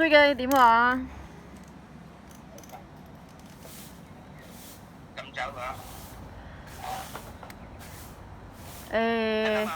飛機點話？咁走㗎？誒，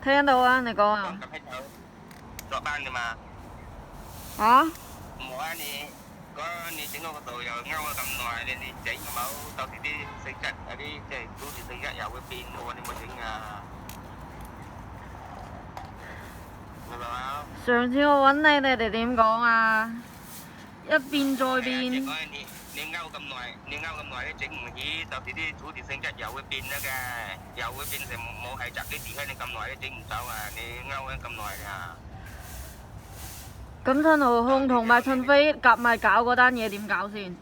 聽到啊，你講啊。咁喺走，落班㗎嘛？嚇？唔好啊你整嗰個度又勾咗咁耐，你整個冇，到時啲性質有啲即係好似性質又會變嘅喎，你冇整啊？明白冇？上次我揾你哋點講啊？一變再變。你勾咁耐，你整唔起，到時啲土地性質又會變啦嘅，又會變成冇係集啲地喺你咁耐都整唔走啊！你勾咗咁耐啊！咁陳浩空同埋陳飛夾埋搞嗰單嘢點搞先？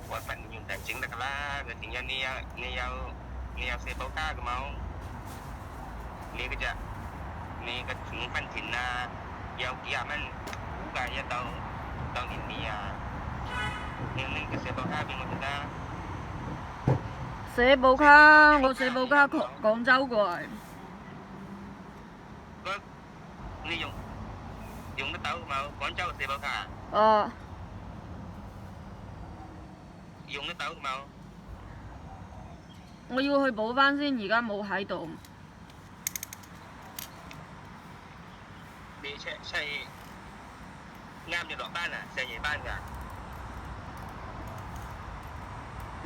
我份用tài chính được啦，佢點解你有社保卡嘅冇？你嗰隻你個五分錢啊，有幾廿蚊，估計到年底啊，你個社保卡俾我得啦。社保卡，我社保卡廣州過嚟。你用得到冇？廣州嘅社保卡。哦。用得到冇？我要去補翻先，而家冇喺度。你係啱要落班啊？上夜班㗎？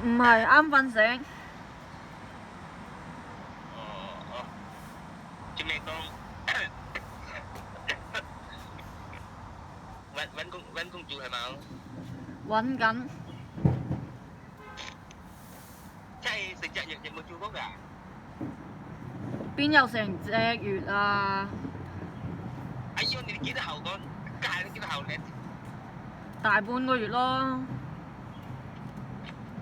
唔係，啱瞓醒。哦，做咩講？揾工做係冇？揾緊。即係食隻藥冇做工㗎？邊有成隻月啊？哎呀，你幾多後講？戒咗幾多後你？大半個月咯。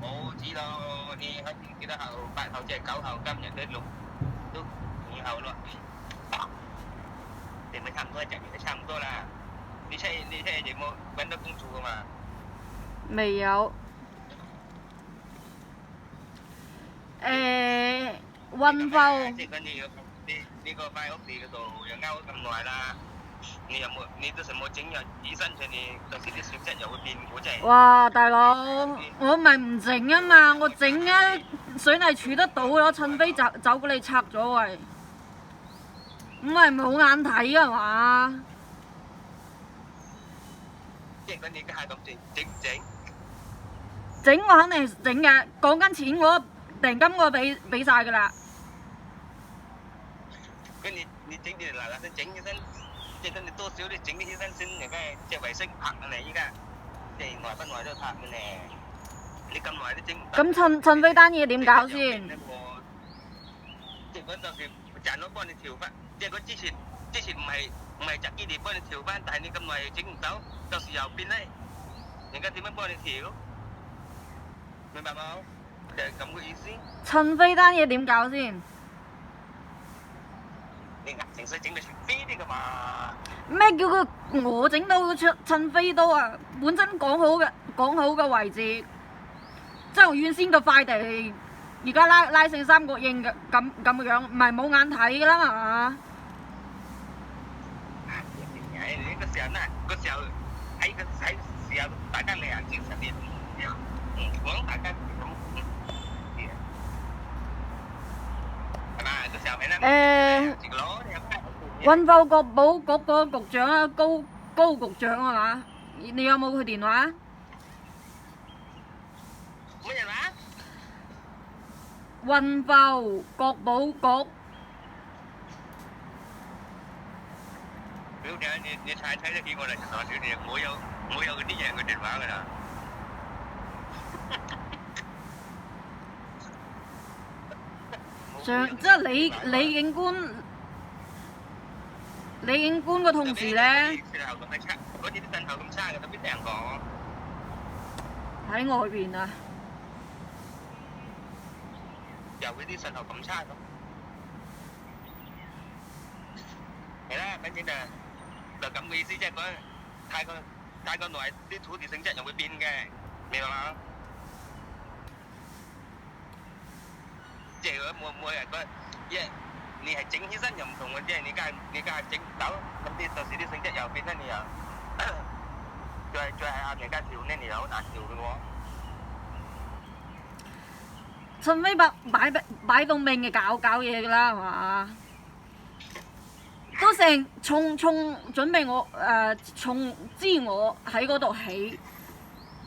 我知道你開始幾多後？8後即係9後，今日都2後咯。你咪差唔多一隻月都差唔多啦。你係有冇揾到工做㗎嘛？未有。溫州。即係你個塊屋地嗰度又勾咁耐啦，你都成冇整藥醫生出嚟，到時啲性質又會變喎，真係。哇，大佬，我咪唔整啊嘛，我整啊，水泥柱得到咯，趁飛走過嚟拆咗喂，咁咪冇眼睇啊嘛？即係你而家係咁整唔整？整我肯定係整嘅，講緊錢我訂金我俾晒㗎啦。咁你整啲嗱聲整起身，即係你多少你整啲起身先，而家即係衛星拍緊你依家，即係內不內都拍緊你。你咁耐都整唔到。咁趁飛單嘢點搞先？即係嗰陣時賺咗幫你調翻，即係佢之前唔係集基地幫你調翻，但係你咁耐整唔到，到時又變咧，人家點樣幫你調？明白冇？就係咁嘅意思。趁飛單嘢點搞先？你硬淨水整到飛啲㗎嘛？咩叫我整到趁飛刀啊？本身講好嘅位置，即係原先個塊地，而家拉成三角形嘅咁樣，唔係冇眼睇㗎啦嘛？你個時候呢？個時候喺時候大家你眼睛實啲，講大家咁係嘛？個時候係啦。運輸局保局個局長啊，高局長啊嘛？你有冇佢電話？乜嘢話？運輸局保局。表姐，你睇得幾個嚟？我表姐，我有嗰啲人嘅電話㗎啦。即係李警官個同事咧，嗰啲信號咁差嘅，都邊啲人講？喺外邊啊。又嗰啲信號咁差咁。係啦，反正就咁嘅意思，即係講太過耐，啲土地性質又會變嘅，明白嘛？即係每日嗰你係整起身又唔同嘅，即係你家整走，咁到時啲性質又變得你又再係按人家調呢，你又好難調嘅喎。陳飛擺到明嘅搞嘢㗎啦，係嘛？都從準備我從知我喺嗰度起，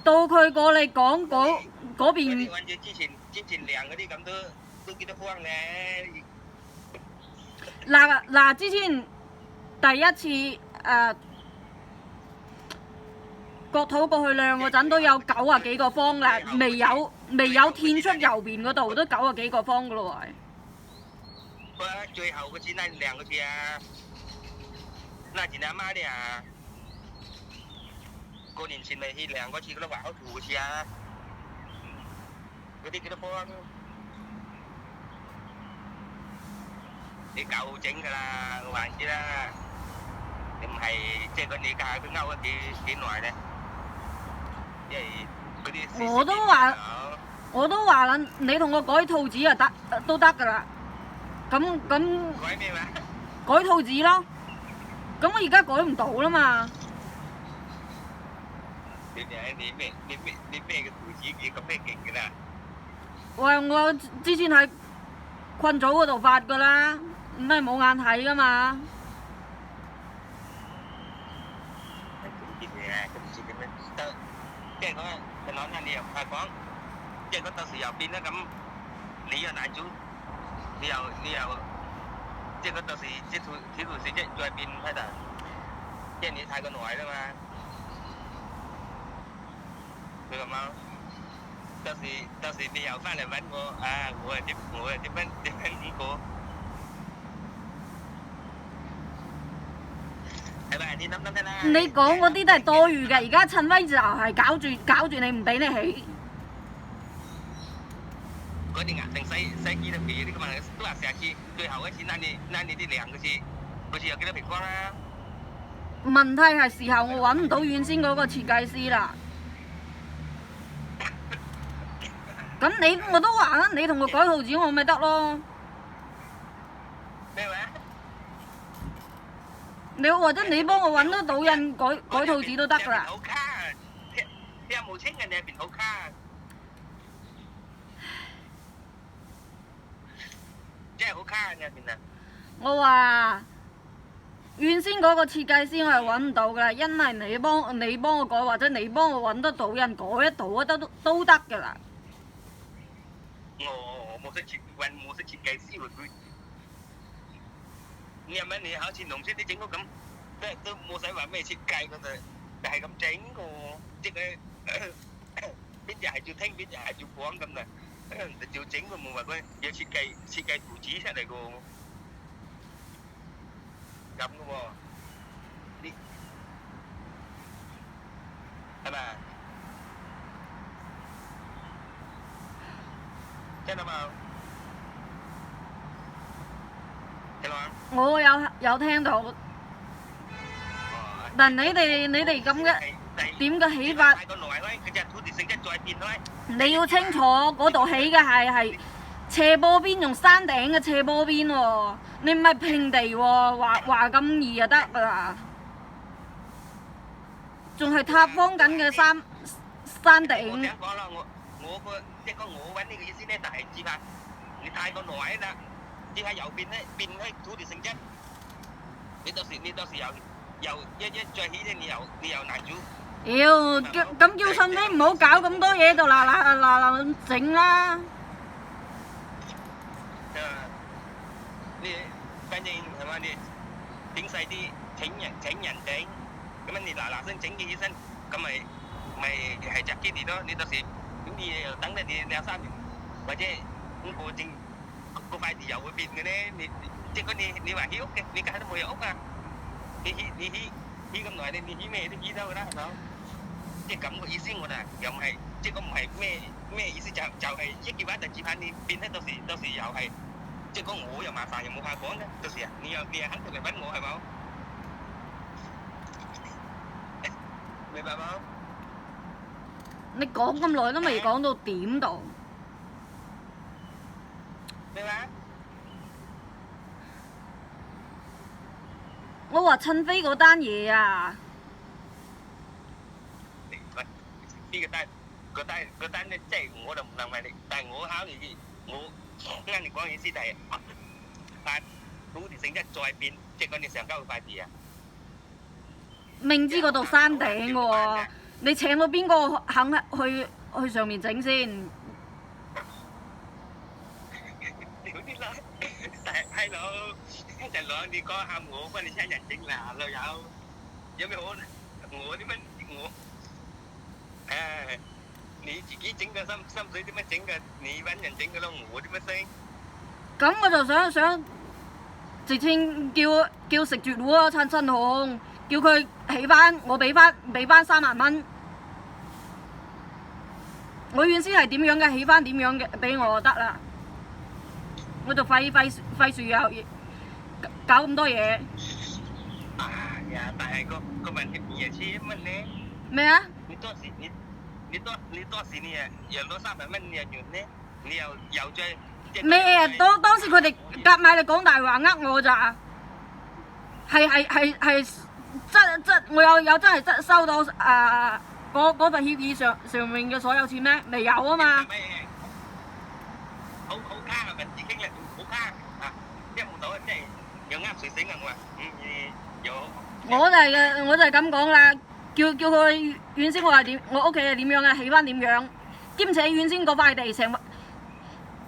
到佢過嚟講嗰邊。按照之前量嗰啲咁都幾多方咧？嗱，之前第一次國土過去量嗰陣都有90幾個方啦，未有填出右邊嗰度都90幾個方噶咯喎。最後嗰次那量嗰次啊，那前阿媽啲啊，過年前咪去量嗰次嗰啲畫好圖嗰次啊，嗰啲幾多方？你夠整㗎啦，我話你知啦。你唔係即係佢你價佢勾咗幾耐咧？因為嗰啲我都話啦，你同我改套紙啊都得㗎啦。咁改咩話？改套紙咯。咁我而家改唔到啦嘛。你咩嘅圖紙咁咩勁㗎啦？喂，我之前喺群組嗰度發㗎啦，唔係冇眼睇㗎嘛。即係講佢攞緊你又係講，即係佢到時又變咗咁，你又難做，你又即係佢到時即條線即再變喺度，即係你太過耐啦嘛，明白嗎？到時你又翻嚟揾我啊，我係點樣過？係咪？你諗睇啦。你講嗰啲都係多餘嘅，而家趁威就係搞住你唔俾你起。嗰啲硬定細幾多皮啲咁啊？都話成次最後一次拉你啲量嗰次有幾多平方啦？問題係時候我揾唔到原先嗰個設計師啦。咁我都話啦，你同我改圖紙我咪得咯。咩話？你或者你幫我揾得到人改套紙都得㗎啦。好卡，你有冇清嘅？你入邊好卡，真係好卡入邊啊！我話原先嗰個設計師我係揾唔到㗎啦，因為你幫我改，或者你幫我揾得到人改得到都得㗎啦。我冇識設計師喎佢。你係咪你好似農村啲整到咁，都冇使話咩設計嗰度，就係咁整個，即係邊隻係照聽，邊隻係照講咁啊，就照整個冇話佢有設計圖紙出嚟個，咁嘅喎，啲係咪？聽到冇？我有聽到，但你哋咁嘅點嘅起法，你要清楚嗰度起嘅係斜坡邊，用山頂嘅斜坡邊喎，你唔係平地喎，話咁易就得㗎啦，仲係塌方緊嘅山頂。我講啦，我即係講我揾呢個意思咧，就係指下你太過耐啦。呢下右邊咧變開土地性質，你到時又一再起咧，你又難做。咁叫陳飛唔好搞咁多嘢就嗱整啦。你反正係嘛，你整細啲請人整，咁樣你嗱聲整起身，咁咪係隻機器咯。你到時咁你又等你2-3年，或者咁個正。個塊地又會變嘅咧，即係講你話起屋嘅，你梗係都冇有屋啊！你起咁耐，你起咩都起得㗎啦，係咪？即係咁個意思，我哋又唔係，即係講唔係咩意思，就係一句話就只怕你變咧，到時又係，即係講我又麻煩又冇法講嘅，到時啊，你又肯定嚟揾我係冇？明白冇？你講咁耐都未講到點度。咩話？我話趁飛嗰單嘢啊，呢個單咧，即係我就唔能為你，但係我考慮我啱你講嘅意思就係快土地性質再變，即係講你上交嘅快啲啊！明知嗰度山頂喎，你請到邊個肯去上面整先？屌啲啦，係咯，就兩你講下我幫你請人整啦，老友，有咩好？我點樣我？誒，你自己整個心水點樣整嘅？你揾人整嘅咯，我點樣整？咁我就想直情叫食絕糊啊，陳紅，叫佢起翻，我俾翻3萬蚊。我原先係點樣嘅，起翻點樣嘅俾我就得啦。我就費事又搞咁多嘢。啊呀，但係個問題也是乜咧？咩啊？你當時你又攞3萬蚊，你又用咧？你又再咩啊？當時佢哋夾埋嚟講大話呃我咋？係真我有真係收到嗰份協議上面嘅所有錢咩？未有啊嘛。好卡啊！文字傾咧，好卡啊！聽唔到啊，即係又啱水醒啊！我話有。我就係咁講啦，叫佢原先我話點，我屋企係點樣嘅，起翻點樣，兼且原先嗰塊地成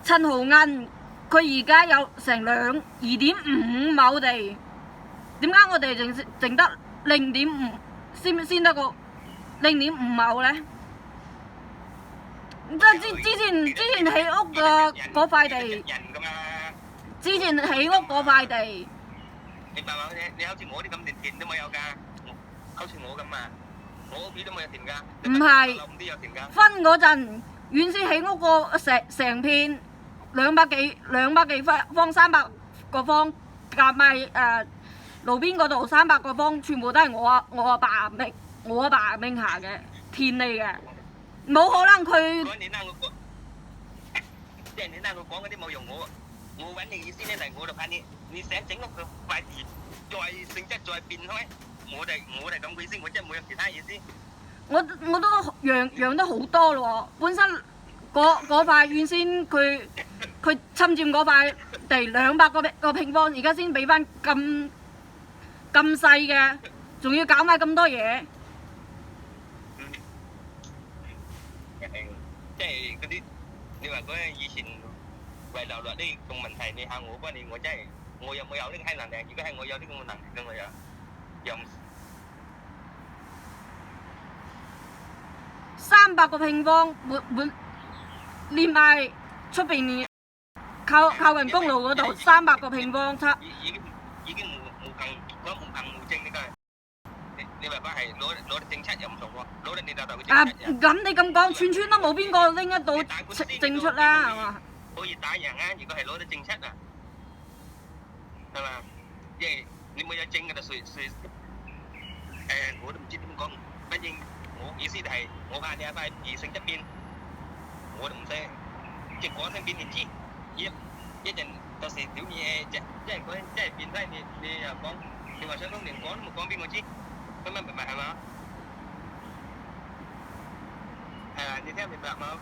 陳豪銀，佢而家有成2.5畝地，點解我哋淨得0.5先得個0.5畝咧？即係之前起屋嘅嗰塊地，之前起屋嗰塊地。你白話你好似我啲咁連田都冇有㗎，好似我咁啊，我屋企都冇有田㗎。唔係分嗰陣，原先起屋個成片200幾方300個方，夾埋路邊嗰度300個方，全部都係我阿爸名下嘅田嚟嘅。冇可能佢。即係你啱我講嗰啲冇用，我揾你意思咧嚟，我就怕你想整屋個塊地再性質再變開，我哋咁意思，我真係冇有其他意思。我都讓得好多咯喎，本身嗰塊原先佢侵佔嗰塊地200個平方，而家先俾翻咁細嘅，仲要搞埋咁多嘢。即係嗰啲，你話嗰啲以前遺留落啲咁問題，你喊我幫你，我真係我有冇有呢個能力？如果係我有呢個能力嘅，我又300個平方，連埋出邊靠近公路嗰度300個平方差。已經冇憑無證呢個。你話係攞證出又唔同喎，攞你老豆嘅證出。咁你咁講，村都冇邊個拎得到證出啦，係嘛？可以打贏啊！如果係攞到證出啊，係嘛？因為你冇有證嘅就隨我都唔知點講。反正我意思就係，我怕你阿塊地性質變，我都唔使即係講聲俾你知。一陣到時屌嘢即係嗰即係變低你又講，你話想講連講都冇講俾我知。咁樣明白係嘛？你聽明白冇？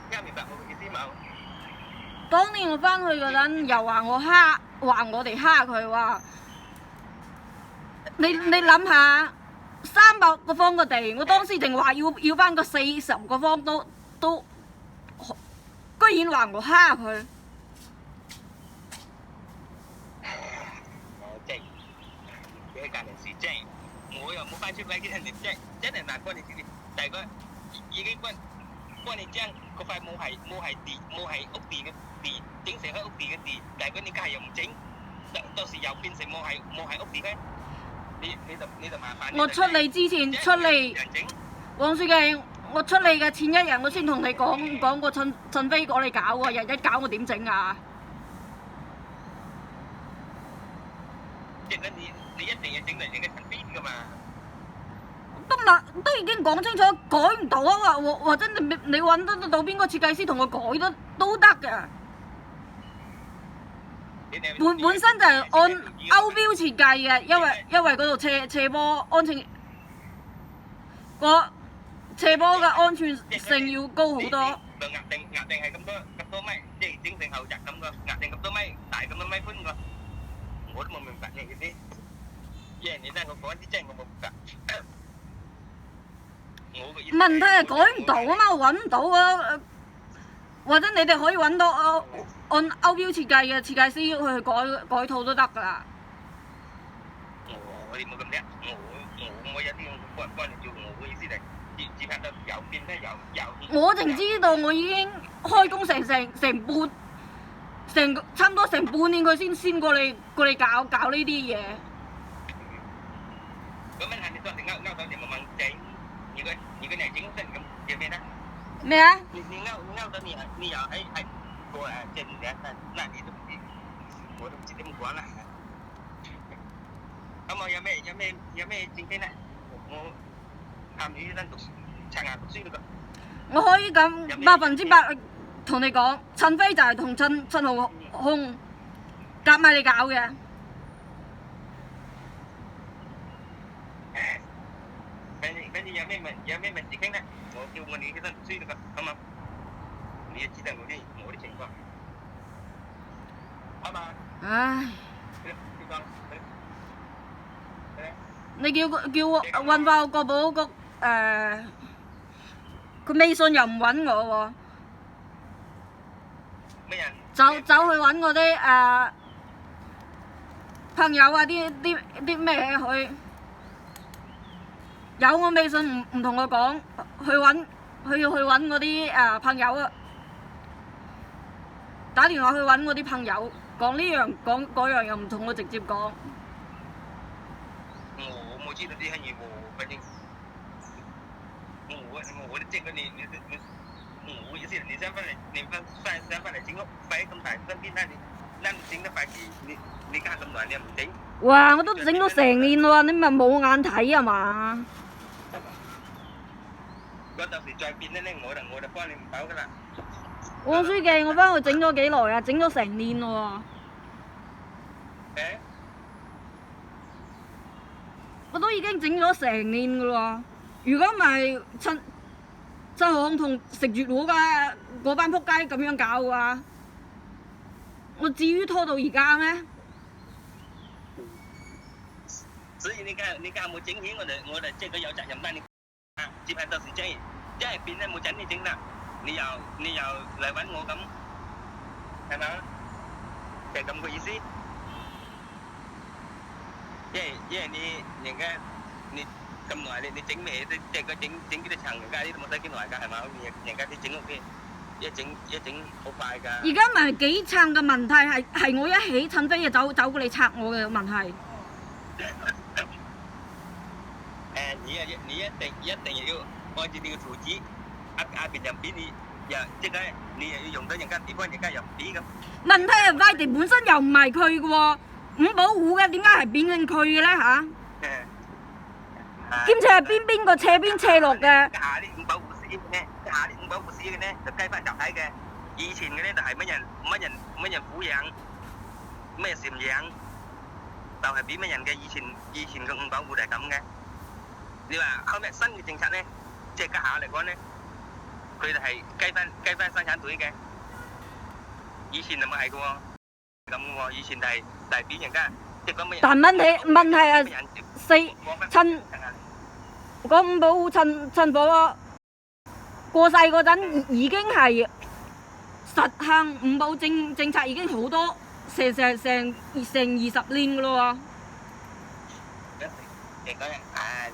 聽明白我嘅意思冇？當年我翻去嗰陣，又話我哋蝦佢話，你諗下300個方嘅地，我當時淨話要翻個40個方都，居然話我蝦佢。即係你喺隔離時即係。我又冇翻出位嘅人哋，真係難幫你處理。但係佢已經幫你將嗰塊冇係屋地嘅地整成開屋地嘅地，但係佢你家下又唔整，到時又變成冇係屋地嘅，你就麻煩。我出嚟之前出嚟，黃書記，我出嚟嘅前1日我先同你講過趁飛過嚟搞喎，日搞我點整啊？即係你一定要整嚟整嘅陳飛㗎嘛？都已經講清楚，改唔到啊！或者你揾得到邊個設計師同我改都得㗎。本身就係按歐標設計嘅，因為嗰度斜坡斜坡嘅安全性要高好多。壓定係咁多米，即係整成後宅咁個，壓定咁多米，大咁多米寬個，我都冇明白呢啲。因為你聽我講啲真我冇明白。問題係改唔到啊嘛，揾唔到啊，或者你哋可以揾到按歐標設計嘅設計師去改套都得㗎啦。我哋冇咁叻，我有啲幫你做，我嘅意思係只拍到有變咧有。我淨知道我已經開工成差唔多成半年，佢先過嚟搞呢啲嘢。咁問題你當時勾到你冇問整，如果你整成咁叫咩咧？咩啊？你勾到你又喺個正嘅，那你都唔知，我都唔知點講啦。咁我有咩證件咧？我參與呢刷牙讀書嗰個。我可以咁100%同你講，陳飛就係同陳浩空夾埋你搞嘅。跟住有咩問題傾咧？我叫我哋起身讀書嗰個，好嘛？你要知道我啲情況，好嘛？唉。你叫運化國保局佢微信又唔揾我喎。咩人？走去揾我啲朋友啊，啲咩去？有我微信唔同我講，佢要去揾我啲朋友啊，打電話去揾我啲朋友，講呢樣講嗰樣又唔同我直接講。我冇知道啲乜嘢喎，反正我即係我意思係你想翻嚟整屋，費咁大身邊，你整得快啲，你加咁耐你又唔整？哇！我都整咗成年喎，你咪冇眼睇啊嘛？嗰到時再變咧，我就幫你唔到噶啦。黃書記，我幫佢整咗幾耐啊？整咗成年喎。我都已經整咗成年噶啦，如果唔係陳浩同食月糊嘅嗰班仆街咁樣搞嘅話，我至於拖到而家咩？所以你家冇整起，我哋即係佢有責任幫你接下到時真係變咧冇整你整啦，你又嚟揾我咁，係咪啊？就係咁個意思。因為人家你咁耐你整咩都即係佢整幾多層，人家啲都冇使幾耐㗎係嘛？人家啲整屋啲一整好快㗎。而家咪係幾層嘅問題，係我一起陳飛就走過嚟拆我嘅問題。你一定要按照你嘅圖紙，邊又俾你又即係你又要用到人家地方，人家又唔俾咁。問題係塊地本身又唔係佢嘅喎。五保戶嘅點解係變成佢嘅咧嚇？兼且係邊個斜邊斜落嘅？下啲五保戶私嘅咧，就計翻集體嘅。以前嘅咧就係乜人撫養，咩贍養，就係俾乜人嘅。以前嘅五保戶就係咁嘅。你話後尾新嘅政策咧，即係家下嚟講咧，佢哋係計翻生產隊嘅。以前就唔係嘅喎。咁喎，以前就係俾人家即係講乜嘢？但問題係嗰五保戶陳保過世嗰陣已經係實行五保政策已經好多成20年嘅咯喎。人講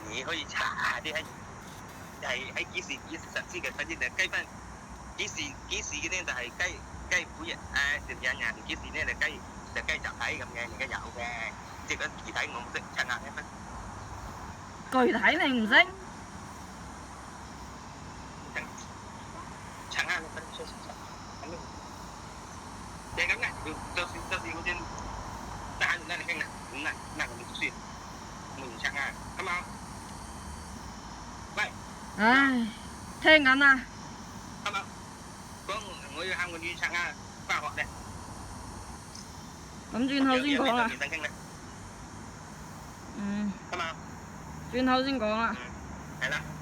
你可以查下啲係幾時實施嘅，反正就計翻幾時嘅咧就係雞婦人贍養人幾時咧就雞集體咁嘅，而家有嘅，即係嗰具體我唔識，查下咩？具體你唔識？查下分出就係咁嘅，就是好似單那你傾啦，那我哋算，唔查下，好冇？喂。唉，聽緊啊。好冇？講我要喊個女查下返學咧。咁轉頭先講啦。轉頭先講啦。係啦。